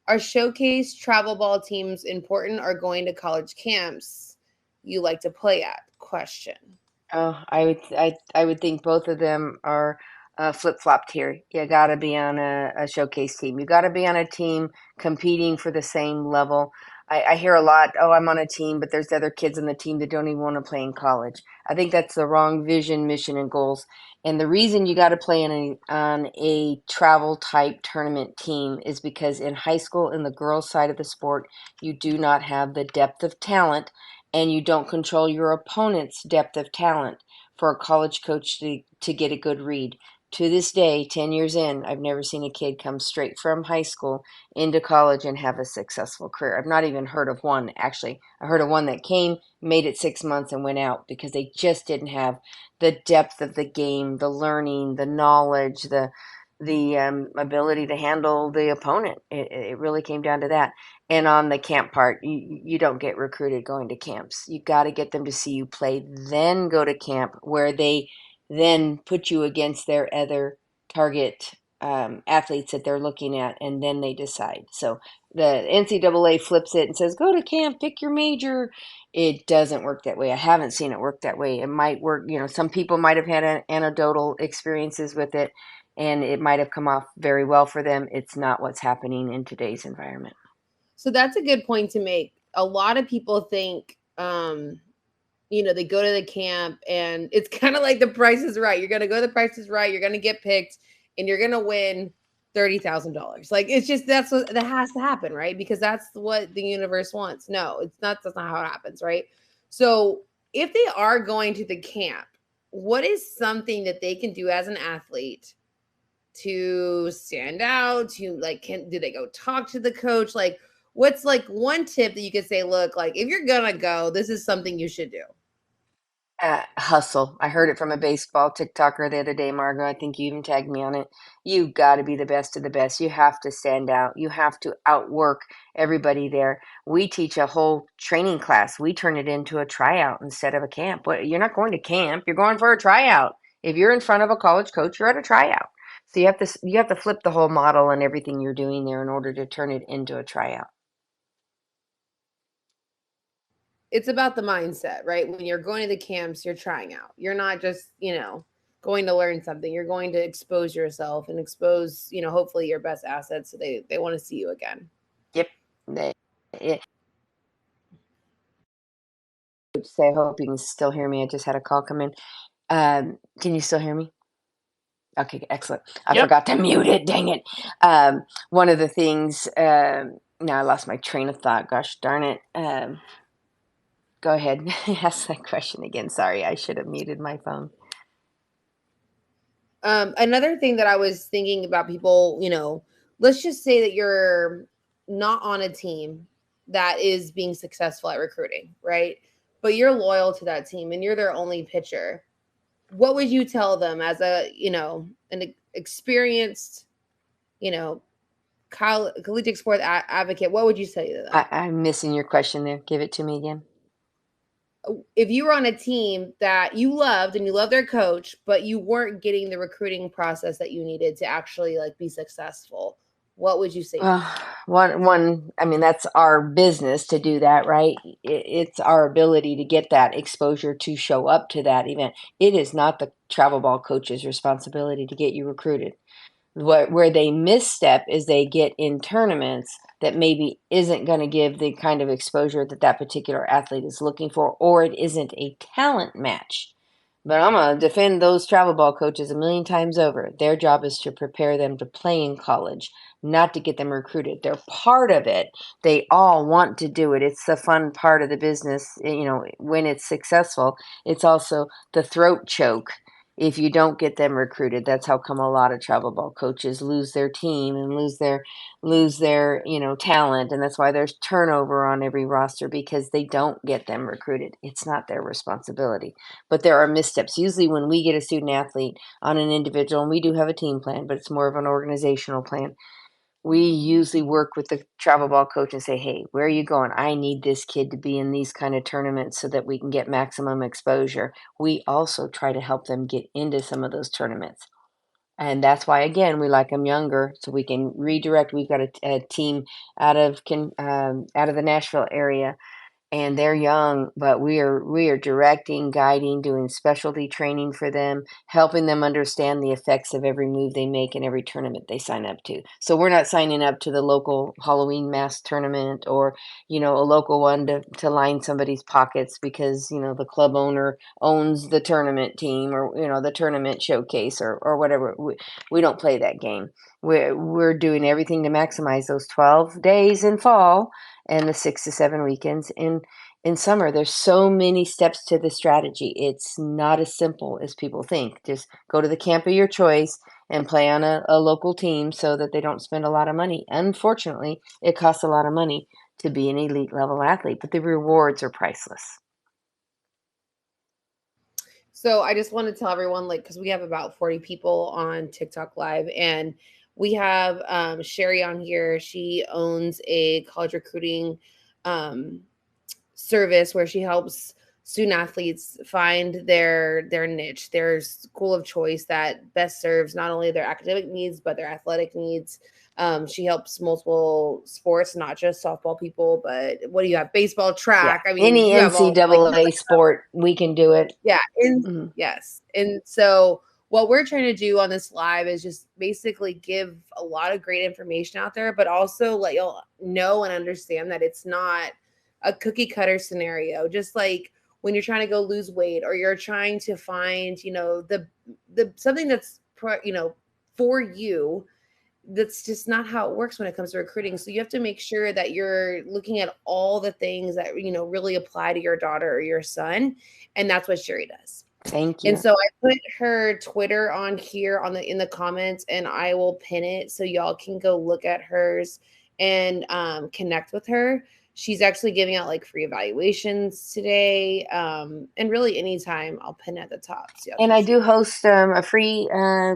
are showcase travel ball teams important or going to college camps you like to play at? Question. Oh, I would think both of them are flip-flopped here. You got to be on a showcase team. You got to be on a team competing for the same level. I hear a lot, oh, I'm on a team, but there's other kids on the team that don't even want to play in college. I think that's the wrong vision, mission, and goals. And the reason you got to play on a travel type tournament team is because in high school, in the girls' side of the sport, you do not have the depth of talent and you don't control your opponent's depth of talent for a college coach to get a good read. To this day, 10 years in, I've never seen a kid come straight from high school into college and have a successful career. I've not even heard of one, actually. I heard of one that came, made it 6 months, and went out because they just didn't have the depth of the game, the learning, the knowledge, the ability to handle the opponent. It really came down to that. And on the camp part, you don't get recruited going to camps. You got to get them to see you play, then go to camp where they then put you against their other target athletes that they're looking at, and then they decide. So the NCAA flips it and says, go to camp, pick your major. It doesn't work that way. I haven't seen it work that way. It might work, some people might have had anecdotal experiences with it, and it might have come off very well for them. It's not what's happening in today's environment. So that's a good point to make. A lot of people think, they go to the camp and it's kind of like the Price is Right. You're going to go to the Price is Right. You're going to get picked and you're going to win $30,000. Like, it's just, that's what that has to happen, right? Because that's what the universe wants. No, it's not, that's not how it happens, right? So if they are going to the camp, what is something that they can do as an athlete to stand out, to like, do they go talk to the coach? Like, what's like one tip that you could say, look, like if you're gonna go, this is something you should do? Hustle. I heard it from a baseball TikToker the other day, Margo. I think you even tagged me on it. You got to be the best of the best. You have to stand out. You have to outwork everybody there. We teach a whole training class. We turn it into a tryout instead of a camp. You're not going to camp. You're going for a tryout. If you're in front of a college coach, you're at a tryout. So you have to flip the whole model and everything you're doing there in order to turn it into a tryout. It's about the mindset, right? When you're going to the camps, you're trying out. You're not just, going to learn something. You're going to expose yourself and expose, hopefully your best assets so they want to see you again. Yep. It, say, I hope you can still hear me. I just had a call come in. Can you still hear me? Okay, excellent. I Yep. forgot to mute it. Dang it. One of the things, now I lost my train of thought. Gosh darn it. Go ahead. Ask that question again. Sorry, I should have muted my phone. Another thing that I was thinking about people, let's just say that you're not on a team that is being successful at recruiting, right? But you're loyal to that team and you're their only pitcher. What would you tell them as an experienced, you know, collegiate sports advocate? What would you say to them? I'm missing your question there. Give it to me again. If you were on a team that you loved and you loved their coach, but you weren't getting the recruiting process that you needed to actually like be successful, what would you say to them? I mean, that's our business to do that, right? It's our ability to get that exposure to show up to that event. It is not the travel ball coach's responsibility to get you recruited. Where they misstep is they get in tournaments that maybe isn't going to give the kind of exposure that that particular athlete is looking for, or it isn't a talent match. But I'm going to defend those travel ball coaches a million times over. Their job is to prepare them to play in college, not to get them recruited. They're part of it. They all want to do it. It's the fun part of the business. When it's successful, it's also the throat choke if you don't get them recruited. That's how come a lot of travel ball coaches lose their team and lose their talent, and that's why there's turnover on every roster, because they don't get them recruited. It's not their responsibility. But there are missteps. Usually when we get a student athlete on an individual, and we do have a team plan, but it's more of an organizational plan, we usually work with the travel ball coach and say, hey, where are you going? I need this kid to be in these kind of tournaments so that we can get maximum exposure. We also try to help them get into some of those tournaments. And that's why, again, we like them younger so we can redirect. We've got a team out of the Nashville area, and they're young, but we are directing, guiding, doing specialty training for them, helping them understand the effects of every move they make in every tournament they sign up to. So we're not signing up to the local Halloween mask tournament, or a local one to line somebody's pockets because the club owner owns the tournament team, or the tournament showcase, or whatever. We don't play that game. We're doing everything to maximize those 12 days in fall and the 6 to 7 weekends in summer. There's so many steps to the strategy. It's not as simple as people think. Just go to the camp of your choice and play on a local team so that they don't spend a lot of money. Unfortunately, it costs a lot of money to be an elite level athlete, but the rewards are priceless. So I just want to tell everyone, like, because we have about 40 people on TikTok Live, and we have Sherry on here. She owns a college recruiting um, service where she helps student athletes find their niche, their school of choice that best serves not only their academic needs but their athletic needs. She helps multiple sports, not just softball people, but what do you have? Baseball, Yeah. track. I mean, Any you have all like NCAA sport, we can do it. yeah, and Mhm. yes. And so what we're trying to do on this live is just basically give a lot of great information out there, but also let y'all know and understand that it's not a cookie cutter scenario. Just like when you're trying to go lose weight, or you're trying to find, the something that's for you, that's just not how it works when it comes to recruiting. So you have to make sure that you're looking at all the things that really apply to your daughter or your son, and that's what Sherry does. Thank And you. so I put her Twitter on here in the comments, and I will pin it so y'all can go look at hers and connect with her. She's actually giving out like free evaluations today, and really anytime I'll pin it at the top so y'all And can I see. do host a free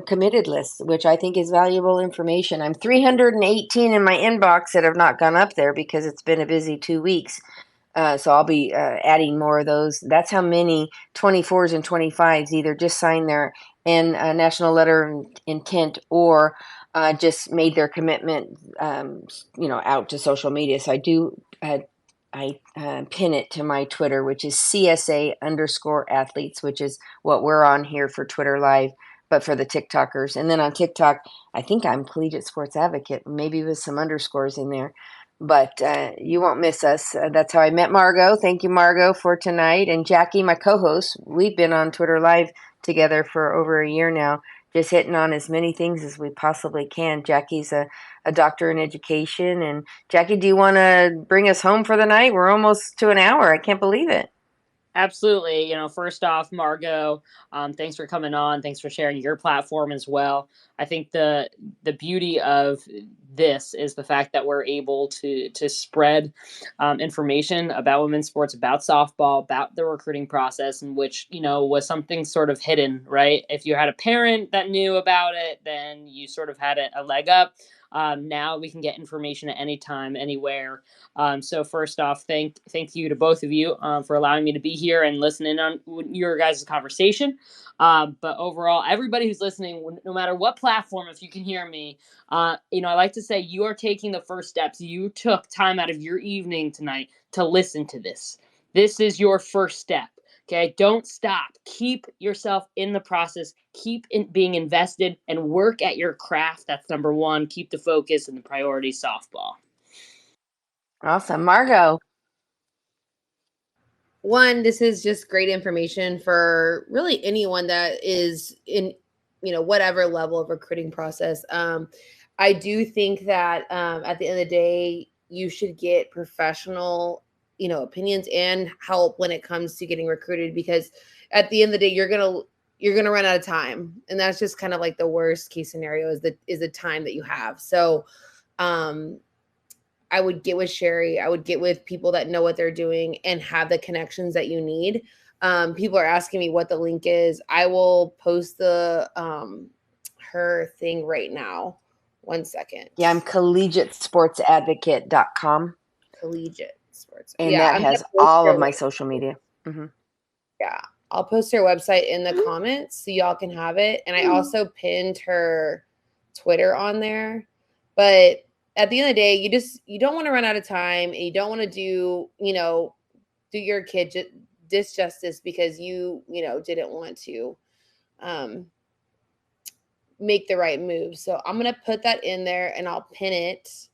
committed list, which I think is valuable information. I'm 318 in my inbox that have not gone up there because it's been a busy 2 weeks. So I'll be adding more of those. That's how many 24s and 25s either just signed their national letter of intent, or just made their commitment, out to social media. So I pin it to my Twitter, which is CSA_athletes, which is what we're on here for Twitter Live, but for the TikTokers. And then on TikTok, I think I'm Collegiate Sports Advocate, maybe with some underscores in there. But you won't miss us. That's how I met Margo. Thank you, Margo, for tonight. And Jackie, my co-host, we've been on Twitter Live together for over a year now, just hitting on as many things as we possibly can. Jackie's a doctor in education. And Jackie, do you want to bring us home for the night? We're almost to an hour. I can't believe it. Absolutely. First off, Margo, thanks for coming on. Thanks for sharing your platform as well. I think the beauty of this is the fact that we're able to spread information about women's sports, about softball, about the recruiting process, in which was something sort of hidden, right? If you had a parent that knew about it, then you sort of had a leg up. Now we can get information at any time, anywhere. So first off, thank you to both of you for allowing me to be here and listening on your guys' conversation. But overall, everybody who's listening, no matter what platform, if you can hear me, I like to say you are taking the first steps. You took time out of your evening tonight to listen to this. This is your first step. Okay, don't stop. Keep yourself in the process. Keep being invested and work at your craft. That's number one. Keep the focus and the priority softball. Awesome. Margo. One, this is just great information for really anyone that is in, whatever level of recruiting process. I do think that at the end of the day, you should get professional, opinions and help when it comes to getting recruited, because at the end of the day, you're gonna run out of time, and that's just kind of like the worst case scenario is the time that you have. So I would get with Sherry. I would get with people that know what they're doing and have the connections that you need. People are asking me what the link is. I will post the her thing right now. 1 second. Yeah, I'm collegiatesportsadvocate.com. Collegiate sports. And Yeah, that I'm gonna has post all her of my website. social media. Mm-hmm. Yeah, I'll post her website in the comments so y'all can have it. And I also pinned her Twitter on there. But at the end of the day, you don't want to run out of time, and you don't want to do your kid disjustice because didn't want to um, make the right move. So I'm gonna put that in there and I'll pin it,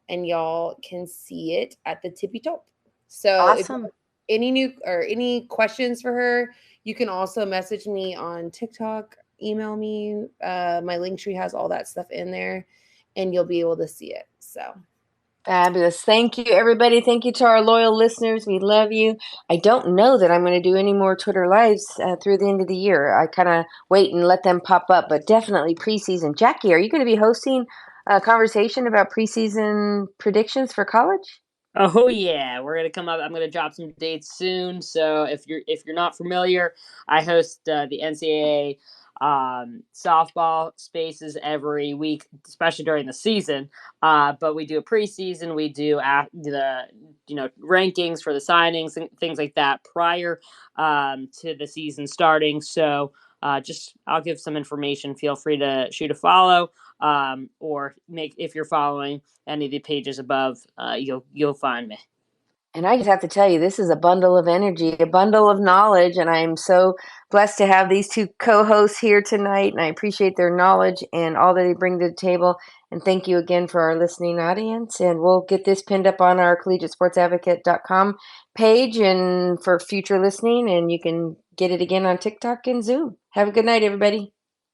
and y'all can see it at the tippy top. So if Awesome. any new or any questions for her, you can also message me on TikTok, email me. My link tree has all that stuff in there, and you'll be able to see it. So Fabulous. Thank you, everybody. Thank you to our loyal listeners. We love you. I don't know that I'm going to do any more Twitter lives through the end of the year. I kind of wait and let them pop up, but definitely preseason. Jackie, are you going to be hosting a conversation about preseason predictions for college? Oh yeah, we're gonna come up. I'm gonna drop some dates soon. So if you're not familiar, I host the NCAA softball spaces every week, especially during the season. But we do a preseason. We do the rankings for the signings and things like that prior to the season starting. So just I'll give some information. Feel free to shoot a follow or make if you're following any of the pages above, you'll find me. And I just have to tell you, this is a bundle of energy, a bundle of knowledge. And I'm so blessed to have these two co hosts here tonight. And I appreciate their knowledge and all that they bring to the table. And thank you again for our listening audience. And we'll get this pinned up on our collegiatesportsadvocate.com page and for future listening. And you can get it again on TikTok and Zoom. Have a good night, everybody.